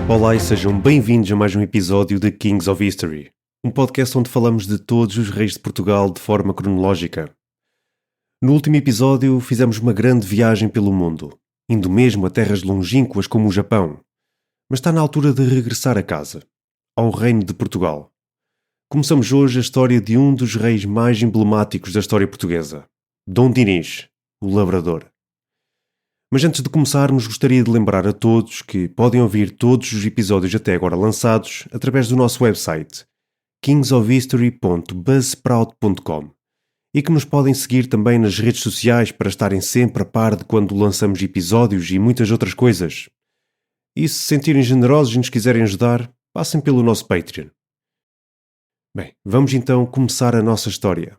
Olá e sejam bem-vindos a mais um episódio de Kings of History, um podcast onde falamos de todos os reis de Portugal de forma cronológica. No último episódio fizemos uma grande viagem pelo mundo, indo mesmo a terras longínquas como o Japão, mas está na altura de regressar a casa, ao Reino de Portugal. Começamos hoje a história de um dos reis mais emblemáticos da história portuguesa, Dom Dinis, o Lavrador. Mas antes de começarmos, gostaria de lembrar a todos que podem ouvir todos os episódios até agora lançados através do nosso website kingsofhistory.buzzsprout.com e que nos podem seguir também nas redes sociais para estarem sempre a par de quando lançamos episódios e muitas outras coisas. E se se sentirem generosos e nos quiserem ajudar, passem pelo nosso Patreon. Bem, vamos então começar a nossa história.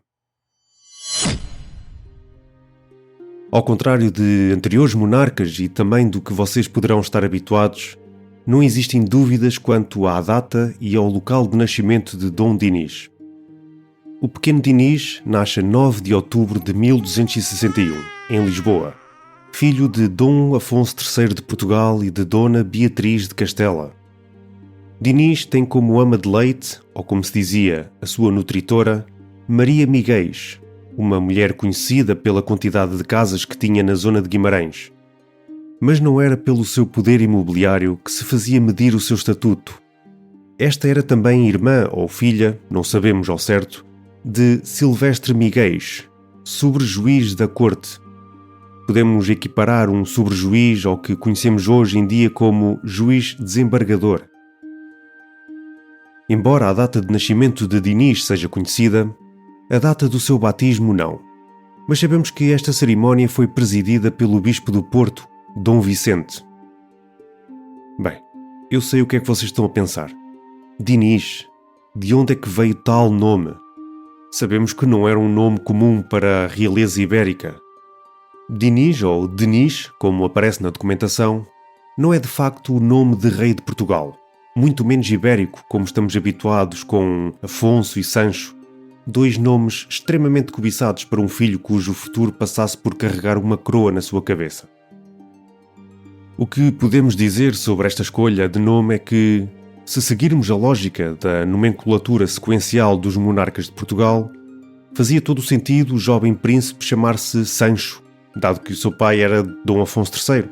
Ao contrário de anteriores monarcas e também do que vocês poderão estar habituados, não existem dúvidas quanto à data e ao local de nascimento de Dom Dinis. O pequeno Dinis nasce a 9 de outubro de 1261, em Lisboa, filho de Dom Afonso III de Portugal e de Dona Beatriz de Castela. Dinis tem como ama de leite, ou como se dizia, a sua nutritora, Maria Miguéis, uma mulher conhecida pela quantidade de casas que tinha na zona de Guimarães. Mas não era pelo seu poder imobiliário que se fazia medir o seu estatuto. Esta era também irmã ou filha, não sabemos ao certo, de Silvestre Miguéis, sobrejuiz da corte. Podemos equiparar um sobrejuiz ao que conhecemos hoje em dia como juiz desembargador. Embora a data de nascimento de Dinis seja conhecida, a data do seu batismo não, mas sabemos que esta cerimónia foi presidida pelo bispo do Porto, Dom Vicente. Bem, eu sei o que é que vocês estão a pensar. Dinis, de onde é que veio tal nome? Sabemos que não era um nome comum para a realeza ibérica. Dinis, ou Denis, como aparece na documentação, não é de facto o nome de rei de Portugal, muito menos ibérico, como estamos habituados com Afonso e Sancho, dois nomes extremamente cobiçados para um filho cujo futuro passasse por carregar uma coroa na sua cabeça. O que podemos dizer sobre esta escolha de nome é que, se seguirmos a lógica da nomenclatura sequencial dos monarcas de Portugal, fazia todo o sentido o jovem príncipe chamar-se Sancho, dado que o seu pai era Dom Afonso III.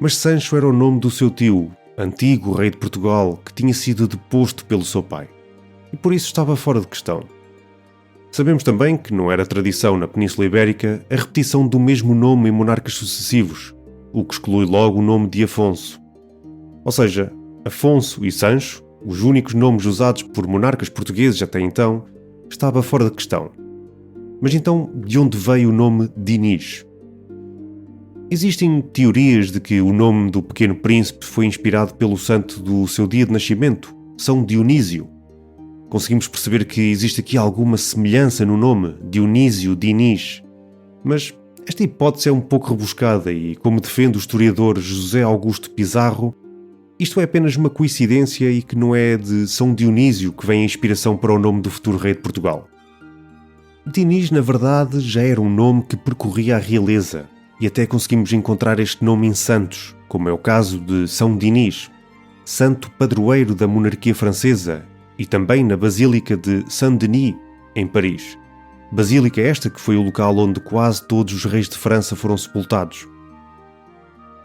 Mas Sancho era o nome do seu tio, antigo rei de Portugal, que tinha sido deposto pelo seu pai, e por isso estava fora de questão. Sabemos também que não era tradição na Península Ibérica a repetição do mesmo nome em monarcas sucessivos, o que exclui logo o nome de Afonso. Ou seja, Afonso e Sancho, os únicos nomes usados por monarcas portugueses até então, estava fora de questão. Mas então, de onde veio o nome Dinis? Existem teorias de que o nome do pequeno príncipe foi inspirado pelo santo do seu dia de nascimento, São Dionísio. Conseguimos perceber que existe aqui alguma semelhança no nome, Dionísio, Dinis. Mas esta hipótese é um pouco rebuscada e, como defende o historiador José Augusto Pizarro, isto é apenas uma coincidência e que não é de São Dionísio que vem a inspiração para o nome do futuro rei de Portugal. Dinis, na verdade, já era um nome que percorria a realeza e até conseguimos encontrar este nome em santos, como é o caso de São Dinis, santo padroeiro da monarquia francesa, e também na Basílica de Saint-Denis, em Paris. Basílica esta que foi o local onde quase todos os reis de França foram sepultados.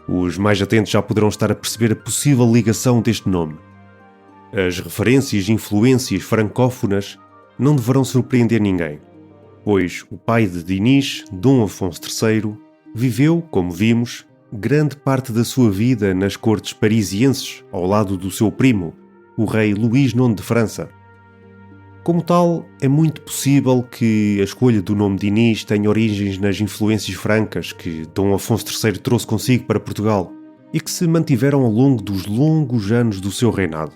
Os mais atentos já poderão estar a perceber a possível ligação deste nome. As referências e influências francófonas não deverão surpreender ninguém, pois o pai de Dinis, Dom Afonso III, viveu, como vimos, grande parte da sua vida nas cortes parisienses, ao lado do seu primo, o rei Luís IX de França. Como tal, é muito possível que a escolha do nome Dinis tenha origens nas influências francas que Dom Afonso III trouxe consigo para Portugal e que se mantiveram ao longo dos longos anos do seu reinado.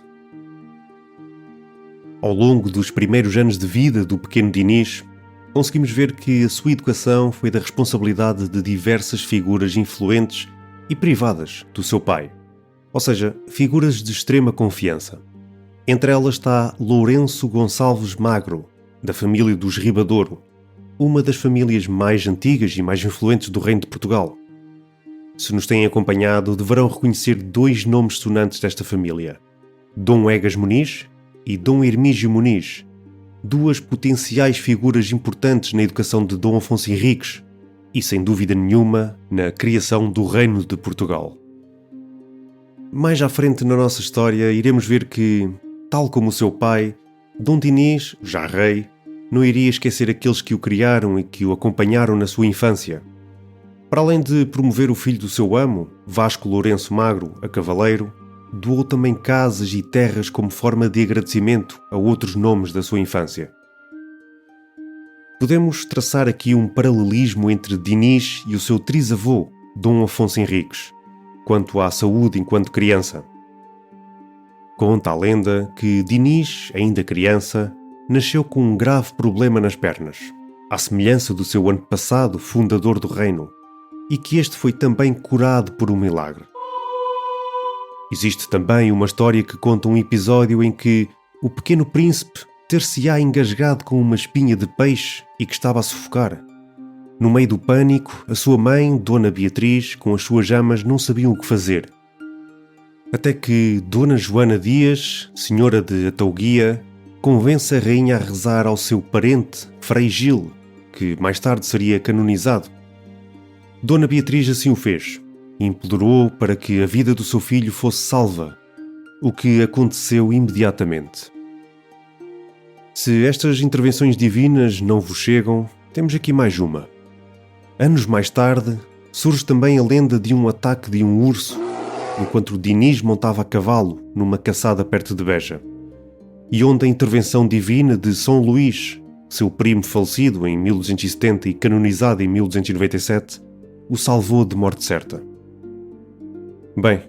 Ao longo dos primeiros anos de vida do pequeno Dinis, conseguimos ver que a sua educação foi da responsabilidade de diversas figuras influentes e privadas do seu pai, ou seja, figuras de extrema confiança. Entre elas está Lourenço Gonçalves Magro, da família dos Ribadouro, uma das famílias mais antigas e mais influentes do Reino de Portugal. se nos têm acompanhado, deverão reconhecer dois nomes sonantes desta família: Dom Egas Muniz e Dom Hermígio Muniz, duas potenciais figuras importantes na educação de Dom Afonso Henriques e, sem dúvida nenhuma, na criação do Reino de Portugal. Mais à frente na nossa história, iremos ver que, tal como o seu pai, Dom Dinis, já rei, não iria esquecer aqueles que o criaram e que o acompanharam na sua infância. Para além de promover o filho do seu amo, Vasco Lourenço Magro, a cavaleiro, doou também casas e terras como forma de agradecimento a outros nomes da sua infância. Podemos traçar aqui um paralelismo entre Dinis e o seu trisavô, Dom Afonso Henriques, quanto à saúde enquanto criança. Conta a lenda que Dinis, ainda criança, nasceu com um grave problema nas pernas, à semelhança do seu antepassado fundador do reino, e que este foi também curado por um milagre. Existe também uma história que conta um episódio em que o pequeno príncipe ter-se-á engasgado com uma espinha de peixe e que estava a sufocar. No meio do pânico, a sua mãe, Dona Beatriz, com as suas amas, não sabiam o que fazer. Até que Dona Joana Dias, senhora de Atauguia, convence a rainha a rezar ao seu parente, Frei Gil, que mais tarde seria canonizado. Dona Beatriz assim o fez e implorou para que a vida do seu filho fosse salva, o que aconteceu imediatamente. Se estas intervenções divinas não vos chegam, temos aqui mais uma. Anos mais tarde, surge também a lenda de um ataque de um urso, enquanto Dinis montava a cavalo numa caçada perto de Beja, e onde a intervenção divina de São Luís, seu primo falecido em 1270 e canonizado em 1297, o salvou de morte certa. Bem,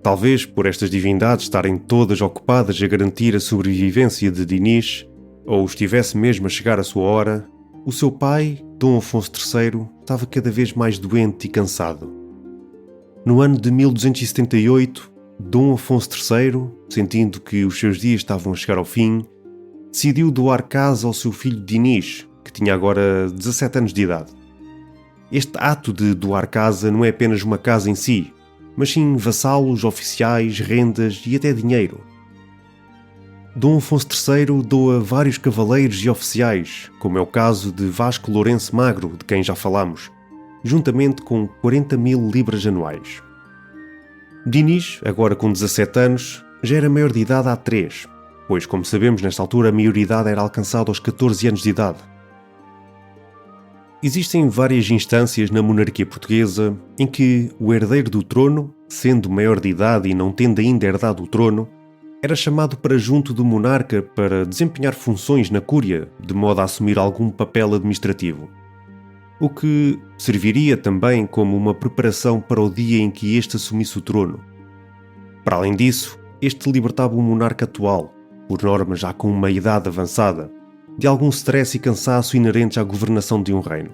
talvez por estas divindades estarem todas ocupadas a garantir a sobrevivência de Dinis, ou estivesse mesmo a chegar a sua hora, o seu pai, Dom Afonso III, estava cada vez mais doente e cansado. No ano de 1278, Dom Afonso III, sentindo que os seus dias estavam a chegar ao fim, decidiu doar casa ao seu filho Dinis, que tinha agora 17 anos de idade. Este ato de doar casa não é apenas uma casa em si, mas sim vassalos, oficiais, rendas e até dinheiro. Dom Afonso III doa vários cavaleiros e oficiais, como é o caso de Vasco Lourenço Magro, de quem já falámos, juntamente com 40.000 libras anuais. Dinis, agora com 17 anos, já era maior de idade há 3, pois, como sabemos, nesta altura a maioridade era alcançada aos 14 anos de idade. Existem várias instâncias na monarquia portuguesa em que o herdeiro do trono, sendo maior de idade e não tendo ainda herdado o trono, era chamado para junto do monarca para desempenhar funções na cúria, de modo a assumir algum papel administrativo. O que serviria também como uma preparação para o dia em que este assumisse o trono. Para além disso, este libertava o monarca atual, por norma já com uma idade avançada, de algum stress e cansaço inerentes à governação de um reino.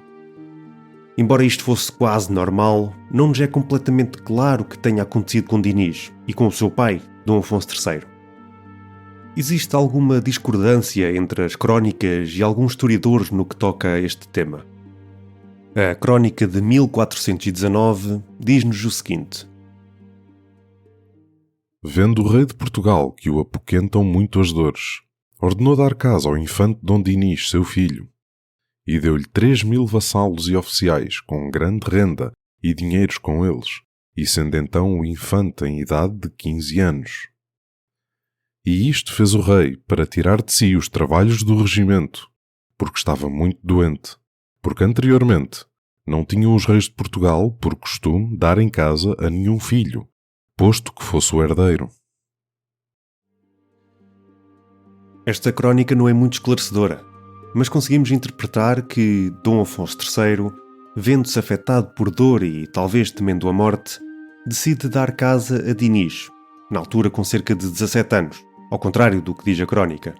Embora isto fosse quase normal, não nos é completamente claro o que tenha acontecido com Dinis e com o seu pai, Dom Afonso III. Existe alguma discordância entre as crónicas e alguns historiadores no que toca a este tema. A crónica de 1419 diz-nos o seguinte: Vendo o rei de Portugal que o apoquentam muito as dores, ordenou dar casa ao infante Dom Dinis, seu filho, e deu-lhe 3.000 vassalos e oficiais, com grande renda e dinheiros com eles, e sendo então o infante em idade de 15 anos. E isto fez o rei para tirar de si os trabalhos do regimento, porque estava muito doente, porque anteriormente não tinham os reis de Portugal por costume dar em casa a nenhum filho, posto que fosse o herdeiro. Esta crónica não é muito esclarecedora, mas conseguimos interpretar que Dom Afonso III, vendo-se afetado por dor e talvez temendo a morte, decide dar casa a Dinis, na altura com cerca de 17 anos, ao contrário do que diz a crónica.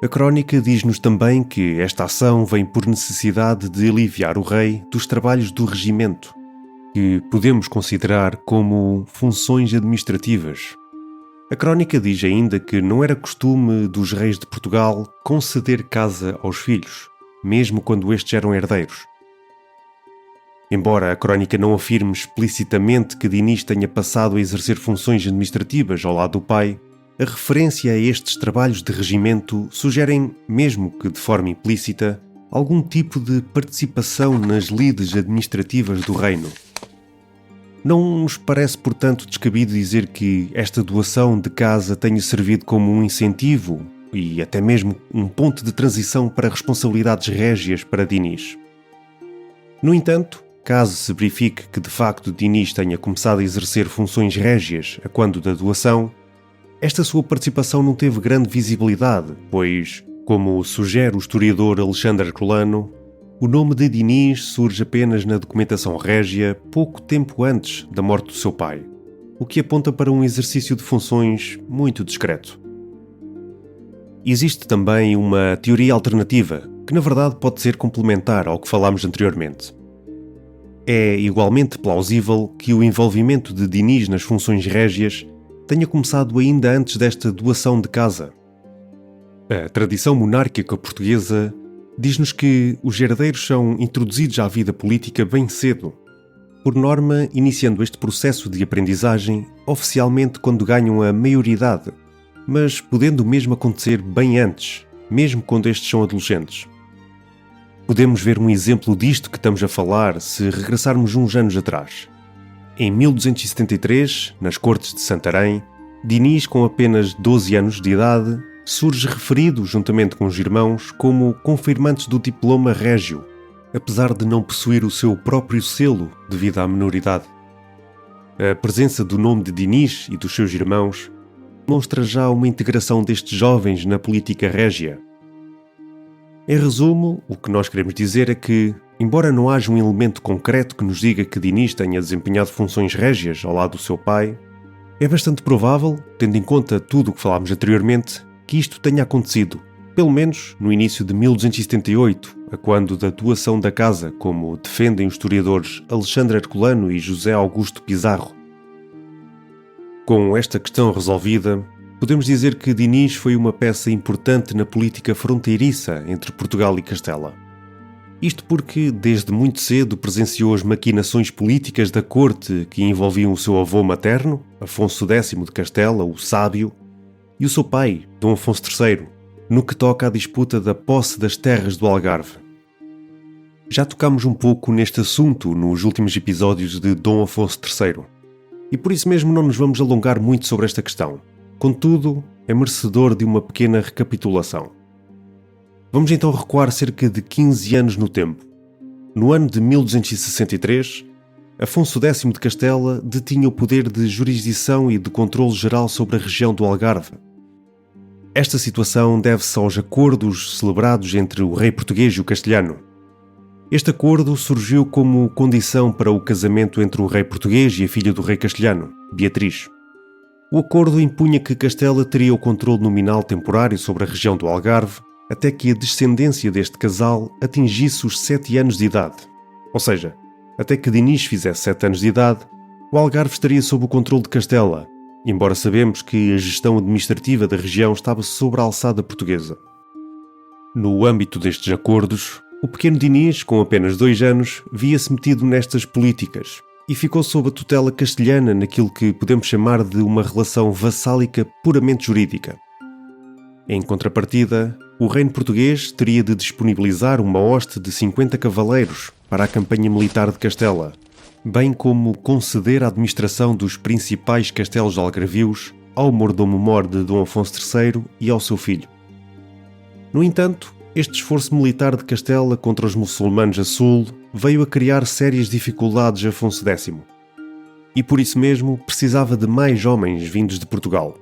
A crónica diz-nos também que esta ação vem por necessidade de aliviar o rei dos trabalhos do regimento, que podemos considerar como funções administrativas. A crónica diz ainda que não era costume dos reis de Portugal conceder casa aos filhos, mesmo quando estes eram herdeiros. Embora a crónica não afirme explicitamente que Dinis tenha passado a exercer funções administrativas ao lado do pai, a referência a estes trabalhos de regimento sugerem, mesmo que de forma implícita, algum tipo de participação nas lides administrativas do reino. Não nos parece, portanto, descabido dizer que esta doação de casa tenha servido como um incentivo e até mesmo um ponto de transição para responsabilidades régias para Dinis. No entanto, caso se verifique que de facto Dinis tenha começado a exercer funções régias a quando da doação, esta sua participação não teve grande visibilidade, pois, como sugere o historiador Alexandre Herculano, o nome de Dinis surge apenas na documentação régia pouco tempo antes da morte do seu pai, o que aponta para um exercício de funções muito discreto. Existe também uma teoria alternativa, que na verdade pode ser complementar ao que falámos anteriormente. É igualmente plausível que o envolvimento de Dinis nas funções régias tenha começado ainda antes desta doação de casa. A tradição monárquica portuguesa diz-nos que os herdeiros são introduzidos à vida política bem cedo, por norma iniciando este processo de aprendizagem oficialmente quando ganham a maioridade, mas podendo o mesmo acontecer bem antes, mesmo quando estes são adolescentes. Podemos ver um exemplo disto que estamos a falar se regressarmos uns anos atrás. Em 1273, nas Cortes de Santarém, Dinis, com apenas 12 anos de idade, surge referido, juntamente com os irmãos, como confirmantes do diploma régio, apesar de não possuir o seu próprio selo devido à menoridade. A presença do nome de Dinis e dos seus irmãos mostra já uma integração destes jovens na política régia. Em resumo, o que nós queremos dizer é que, embora não haja um elemento concreto que nos diga que Dinis tenha desempenhado funções régias ao lado do seu pai, é bastante provável, tendo em conta tudo o que falámos anteriormente, que isto tenha acontecido, pelo menos no início de 1278, a quando da doação da casa, como defendem os historiadores Alexandre Herculano e José Augusto Pizarro. Com esta questão resolvida, podemos dizer que Dinis foi uma peça importante na política fronteiriça entre Portugal e Castela. Isto porque, desde muito cedo, presenciou as maquinações políticas da corte que envolviam o seu avô materno, Afonso X de Castela, o Sábio, e o seu pai, Dom Afonso III, no que toca à disputa da posse das terras do Algarve. Já tocámos um pouco neste assunto nos últimos episódios de Dom Afonso III, e por isso mesmo não nos vamos alongar muito sobre esta questão. Contudo, é merecedor de uma pequena recapitulação. Vamos então recuar cerca de 15 anos no tempo. No ano de 1263, Afonso X de Castela detinha o poder de jurisdição e de controle geral sobre a região do Algarve. Esta situação deve-se aos acordos celebrados entre o rei português e o castelhano. Este acordo surgiu como condição para o casamento entre o rei português e a filha do rei castelhano, Beatriz. O acordo impunha que Castela teria o controle nominal temporário sobre a região do Algarve até que a descendência deste casal atingisse os 7 anos de idade. Ou seja, até que Dinis fizesse 7 anos de idade, o Algarve estaria sob o controle de Castela, embora sabemos que a gestão administrativa da região estava sob a alçada portuguesa. No âmbito destes acordos, o pequeno Dinis, com apenas 2 anos, via-se metido nestas políticas e ficou sob a tutela castelhana naquilo que podemos chamar de uma relação vassálica puramente jurídica. Em contrapartida, o reino português teria de disponibilizar uma hoste de 50 cavaleiros para a campanha militar de Castela, bem como conceder a administração dos principais castelos algarvios ao mordomo-mor de Dom Afonso III e ao seu filho. No entanto, este esforço militar de Castela contra os muçulmanos a sul veio a criar sérias dificuldades a Afonso X, e por isso mesmo precisava de mais homens vindos de Portugal.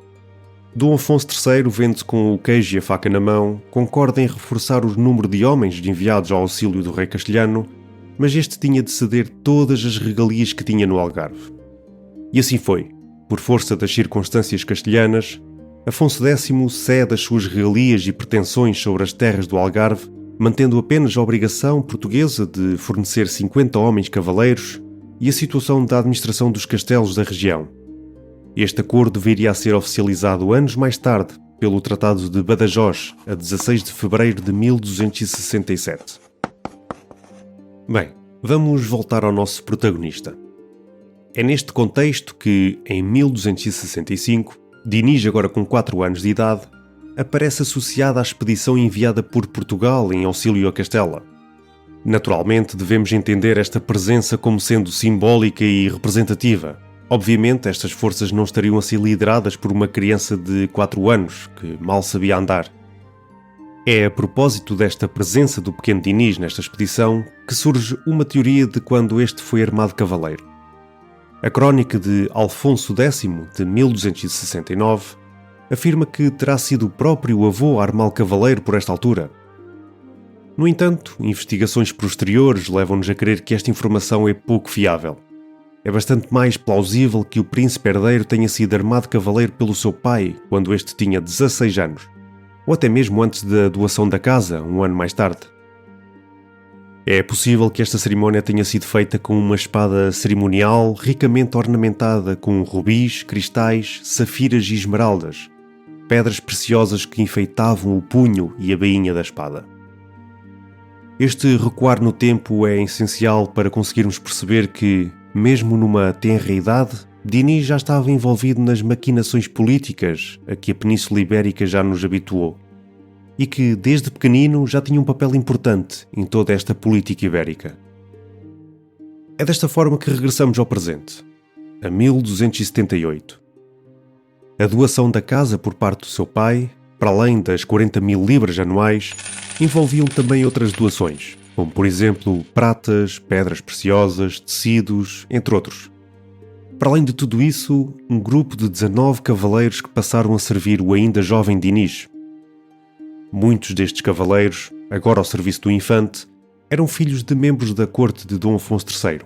Dom Afonso III, vendo-se com o queijo e a faca na mão, concorda em reforçar o número de homens enviados ao auxílio do rei castelhano, mas este tinha de ceder todas as regalias que tinha no Algarve. E assim foi. Por força das circunstâncias castelhanas, Afonso X cede as suas regalias e pretensões sobre as terras do Algarve, mantendo apenas a obrigação portuguesa de fornecer 50 homens cavaleiros e a situação da administração dos castelos da região. Este acordo viria a ser oficializado anos mais tarde pelo Tratado de Badajoz, a 16 de fevereiro de 1267. Bem, Vamos voltar ao nosso protagonista. É neste contexto que, em 1265, Dinis, agora com 4 anos de idade, aparece associado à expedição enviada por Portugal em auxílio a Castela. Naturalmente, devemos entender esta presença como sendo simbólica e representativa. Obviamente, estas forças não estariam a ser lideradas por uma criança de 4 anos, que mal sabia andar. É a propósito desta presença do pequeno Dinis nesta expedição que surge uma teoria de quando este foi armado cavaleiro. A crónica de Alfonso X, de 1269, afirma que terá sido o próprio avô a armá-lo cavaleiro por esta altura. No entanto, investigações posteriores levam-nos a crer que esta informação é pouco fiável. É bastante mais plausível que o príncipe herdeiro tenha sido armado cavaleiro pelo seu pai quando este tinha 16 anos, ou até mesmo antes da doação da casa, um ano mais tarde. É possível que esta cerimónia tenha sido feita com uma espada cerimonial ricamente ornamentada com rubis, cristais, safiras e esmeraldas, pedras preciosas que enfeitavam o punho e a bainha da espada. Este recuar no tempo é essencial para conseguirmos perceber que, mesmo numa tenra idade, Dinis já estava envolvido nas maquinações políticas a que a Península Ibérica já nos habituou, e que, desde pequenino, já tinha um papel importante em toda esta política ibérica. É desta forma que regressamos ao presente, a 1278. A doação da casa por parte do seu pai, para além das 40.000 libras anuais, envolviam também outras doações, como por exemplo pratas, pedras preciosas, tecidos, entre outros. Para além de tudo isso, um grupo de 19 cavaleiros que passaram a servir o ainda jovem Dinis. Muitos destes cavaleiros, agora ao serviço do infante, eram filhos de membros da corte de Dom Afonso III,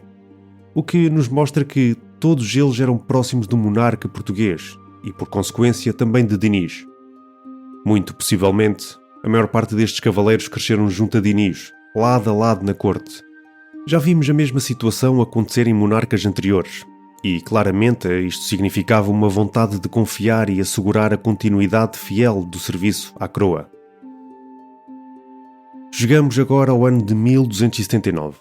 o que nos mostra que todos eles eram próximos do monarca português e, por consequência, também de Dinis. Muito possivelmente, a maior parte destes cavaleiros cresceram junto a Dinis, lado a lado na corte. Já vimos a mesma situação acontecer em monarcas anteriores, e claramente isto significava uma vontade de confiar e assegurar a continuidade fiel do serviço à coroa. Chegamos agora ao ano de 1279,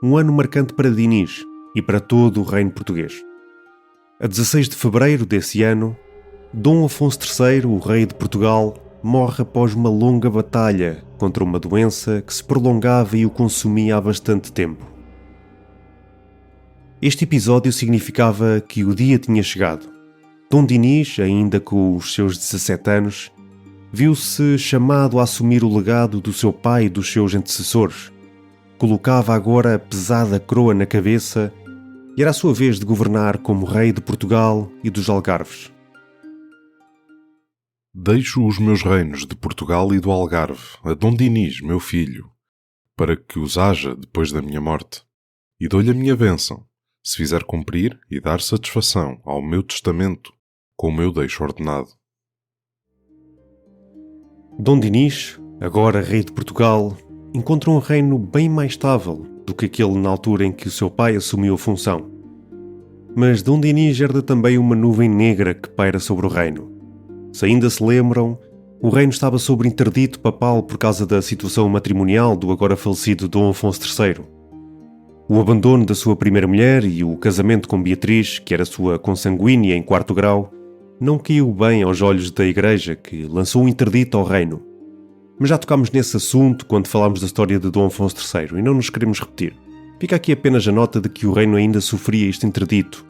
um ano marcante para Dinis e para todo o reino português. A 16 de fevereiro desse ano, Dom Afonso III, o rei de Portugal, morre após uma longa batalha contra uma doença que se prolongava e o consumia há bastante tempo. Este episódio significava que o dia tinha chegado. Dom Dinis, ainda com os seus 17 anos, viu-se chamado a assumir o legado do seu pai e dos seus antecessores. Colocava agora a pesada coroa na cabeça e era a sua vez de governar como rei de Portugal e dos Algarves. Deixo os meus reinos de Portugal e do Algarve a Dom Dinis, meu filho, para que os haja depois da minha morte, e dou-lhe a minha bênção, se fizer cumprir e dar satisfação ao meu testamento, como eu deixo ordenado. Dom Dinis, agora rei de Portugal, encontra um reino bem mais estável do que aquele na altura em que o seu pai assumiu a função. Mas Dom Dinis herda também uma nuvem negra que paira sobre o reino. Se ainda se lembram, o reino estava sob interdito papal por causa da situação matrimonial do agora falecido Dom Afonso III. O abandono da sua primeira mulher e o casamento com Beatriz, que era sua consanguínea em 4º grau, não caiu bem aos olhos da Igreja, que lançou um interdito ao reino. Mas já tocámos nesse assunto quando falámos da história de Dom Afonso III e não nos queremos repetir. Fica aqui apenas a nota de que o reino ainda sofria este interdito.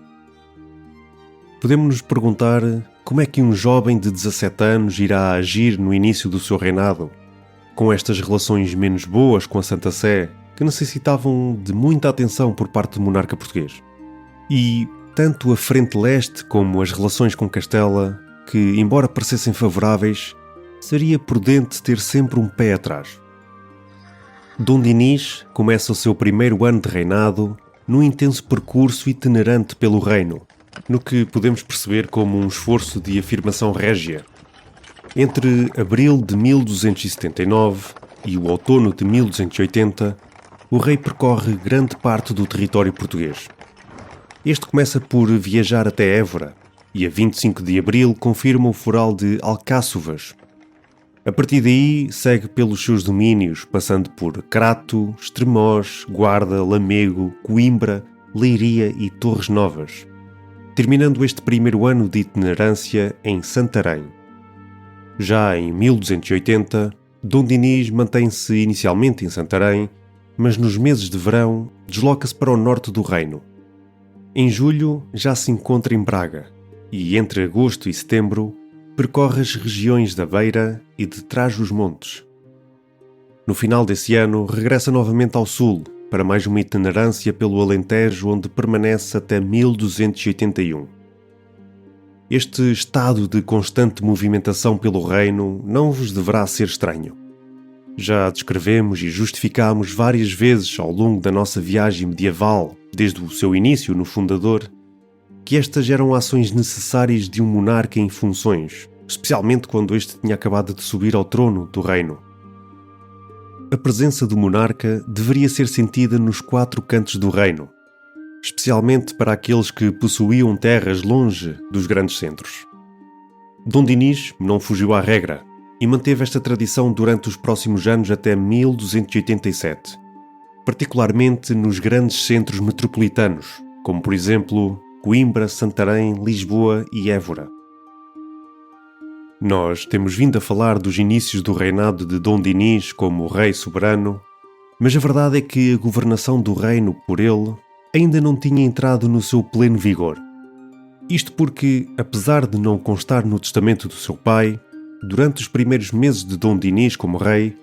Podemos nos perguntar como é que um jovem de 17 anos irá agir no início do seu reinado, com estas relações menos boas com a Santa Sé, que necessitavam de muita atenção por parte do monarca português. E tanto a frente leste como as relações com Castela, que, embora parecessem favoráveis, seria prudente ter sempre um pé atrás. Dom Dinis começa o seu primeiro ano de reinado num intenso percurso itinerante pelo reino, no que podemos perceber como um esforço de afirmação régia. Entre abril de 1279 e o outono de 1280, o rei percorre grande parte do território português. Este começa por viajar até Évora e a 25 de abril confirma o foral de Alcáçovas. A partir daí, segue pelos seus domínios, passando por Crato, Estremoz, Guarda, Lamego, Coimbra, Leiria e Torres Novas, terminando este primeiro ano de itinerância em Santarém. Já em 1280, Dom Dinis mantém-se inicialmente em Santarém, mas nos meses de verão desloca-se para o norte do reino. Em julho já se encontra em Braga e entre agosto e setembro percorre as regiões da Beira e de Trás-os-Montes. No final desse ano, regressa novamente ao sul, para mais uma itinerância pelo Alentejo, onde permanece até 1281. Este estado de constante movimentação pelo reino não vos deverá ser estranho. Já descrevemos e justificámos várias vezes ao longo da nossa viagem medieval, desde o seu início no fundador, que estas eram ações necessárias de um monarca em funções, especialmente quando este tinha acabado de subir ao trono do reino. A presença do monarca deveria ser sentida nos 4 cantos do reino, especialmente para aqueles que possuíam terras longe dos grandes centros. Dom Dinis não fugiu à regra e manteve esta tradição durante os próximos anos até 1287, particularmente nos grandes centros metropolitanos, como por exemplo Coimbra, Santarém, Lisboa e Évora. Nós temos vindo a falar dos inícios do reinado de Dom Dinis como rei soberano, mas a verdade é que a governação do reino por ele ainda não tinha entrado no seu pleno vigor. Isto porque, apesar de não constar no testamento do seu pai, durante os primeiros meses de Dom Dinis como rei,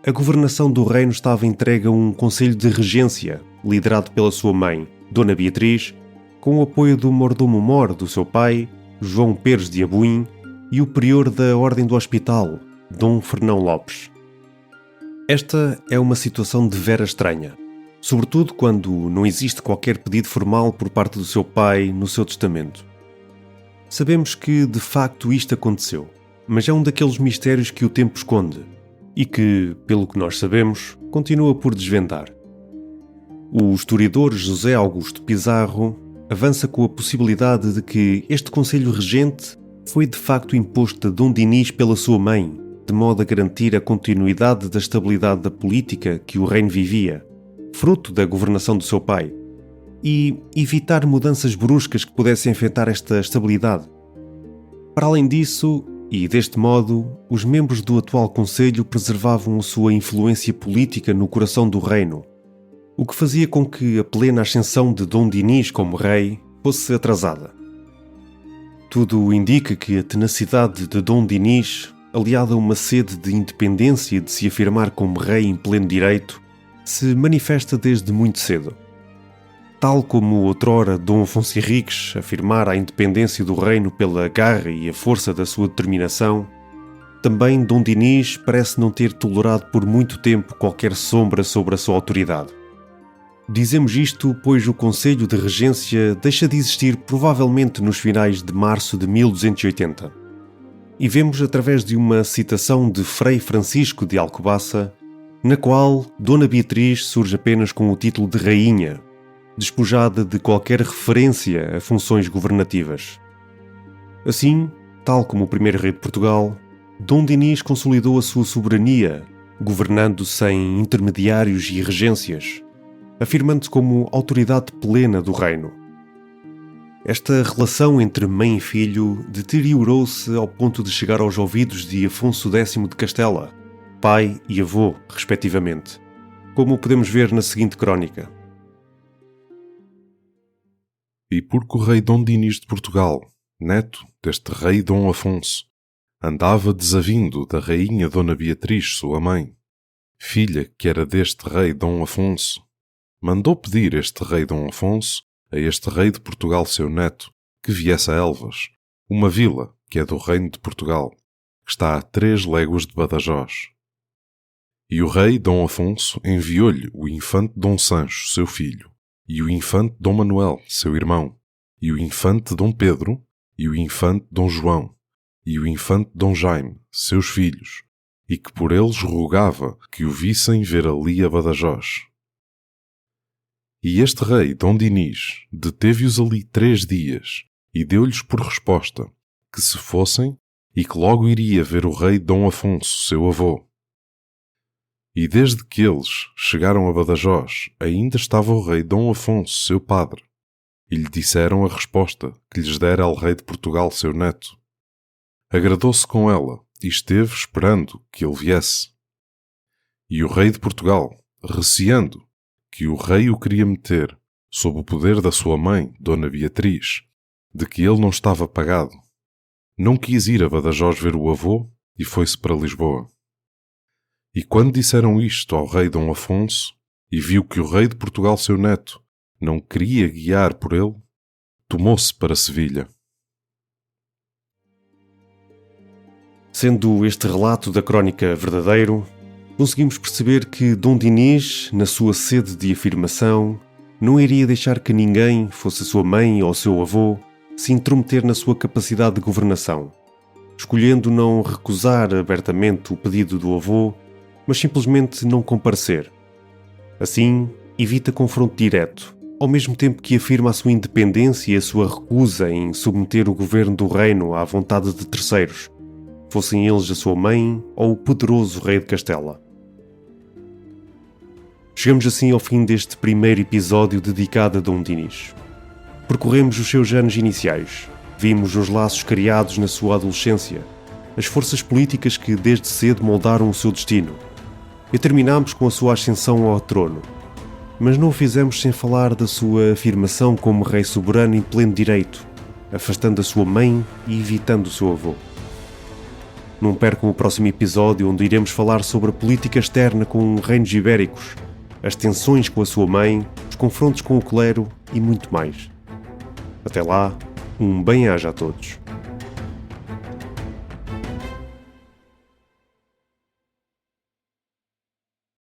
a governação do reino estava entregue a um conselho de regência, liderado pela sua mãe, Dona Beatriz, com o apoio do mordomo-mor do seu pai, João Pires de Abuim, e o prior da Ordem do Hospital, Dom Fernão Lopes. Esta é uma situação de vera estranha, sobretudo quando não existe qualquer pedido formal por parte do seu pai no seu testamento. Sabemos que, de facto, isto aconteceu, mas é um daqueles mistérios que o tempo esconde e que, pelo que nós sabemos, continua por desvendar. O historiador José Augusto Pizarro avança com a possibilidade de que este conselho regente foi de facto imposto a Dom Dinis pela sua mãe, de modo a garantir a continuidade da estabilidade da política que o reino vivia, fruto da governação do seu pai, e evitar mudanças bruscas que pudessem afetar esta estabilidade. Para além disso, e deste modo, os membros do atual conselho preservavam a sua influência política no coração do reino, o que fazia com que a plena ascensão de Dom Dinis como rei fosse atrasada. Tudo indica que a tenacidade de Dom Dinis, aliada a uma sede de independência e de se afirmar como rei em pleno direito, se manifesta desde muito cedo. Tal como outrora Dom Afonso Henriques afirmara a independência do reino pela garra e a força da sua determinação, também Dom Dinis parece não ter tolerado por muito tempo qualquer sombra sobre a sua autoridade. Dizemos isto pois o Conselho de Regência deixa de existir provavelmente nos finais de março de 1280. E vemos através de uma citação de Frei Francisco de Alcobaça, na qual Dona Beatriz surge apenas com o título de rainha, despojada de qualquer referência a funções governativas. Assim, tal como o primeiro rei de Portugal, Dom Dinis consolidou a sua soberania, governando sem intermediários e regências, afirmando-se como autoridade plena do reino. Esta relação entre mãe e filho deteriorou-se ao ponto de chegar aos ouvidos de Afonso X de Castela, pai e avô, respectivamente, como podemos ver na seguinte crónica. E porque o rei Dom Dinis de Portugal, neto deste rei Dom Afonso, andava desavindo da rainha Dona Beatriz, sua mãe, filha que era deste rei Dom Afonso, mandou pedir este rei Dom Afonso a este rei de Portugal, seu neto, que viesse a Elvas, uma vila que é do reino de Portugal, que está a 3 léguas de Badajoz. E o rei Dom Afonso enviou-lhe o infante Dom Sancho, seu filho, e o infante Dom Manuel, seu irmão, e o infante Dom Pedro, e o infante Dom João, e o infante Dom Jaime, seus filhos, e que por eles rogava que o vissem ver ali a Badajoz. E este rei, Dom Dinis, deteve-os ali 3 dias, e deu-lhes por resposta que se fossem e que logo iria ver o rei Dom Afonso, seu avô. E desde que eles chegaram a Badajoz, ainda estava o rei Dom Afonso, seu padre, e lhe disseram a resposta que lhes dera ao rei de Portugal, seu neto. Agradou-se com ela e esteve esperando que ele viesse. E o rei de Portugal, receando que o rei o queria meter sob o poder da sua mãe, Dona Beatriz, de que ele não estava pagado, não quis ir a Badajoz ver o avô e foi-se para Lisboa. E quando disseram isto ao rei Dom Afonso, e viu que o rei de Portugal, seu neto, não queria guiar por ele, tomou-se para Sevilha. Sendo este relato da crónica verdadeiro, conseguimos perceber que Dom Dinis, na sua sede de afirmação, não iria deixar que ninguém, fosse a sua mãe ou o seu avô, se intrometer na sua capacidade de governação, escolhendo não recusar abertamente o pedido do avô, mas simplesmente não comparecer. Assim, evita confronto direto, ao mesmo tempo que afirma a sua independência e a sua recusa em submeter o governo do reino à vontade de terceiros, fossem eles a sua mãe ou o poderoso rei de Castela. Chegamos assim ao fim deste primeiro episódio dedicado a Dom Dinis. Percorremos os seus anos iniciais, vimos os laços criados na sua adolescência, as forças políticas que desde cedo moldaram o seu destino, e terminámos com a sua ascensão ao trono. Mas não o fizemos sem falar da sua afirmação como rei soberano em pleno direito, afastando a sua mãe e evitando o seu avô. Não percam o próximo episódio, onde iremos falar sobre a política externa com reinos ibéricos, as tensões com a sua mãe, os confrontos com o clero e muito mais. Até lá, um bem-aja a todos.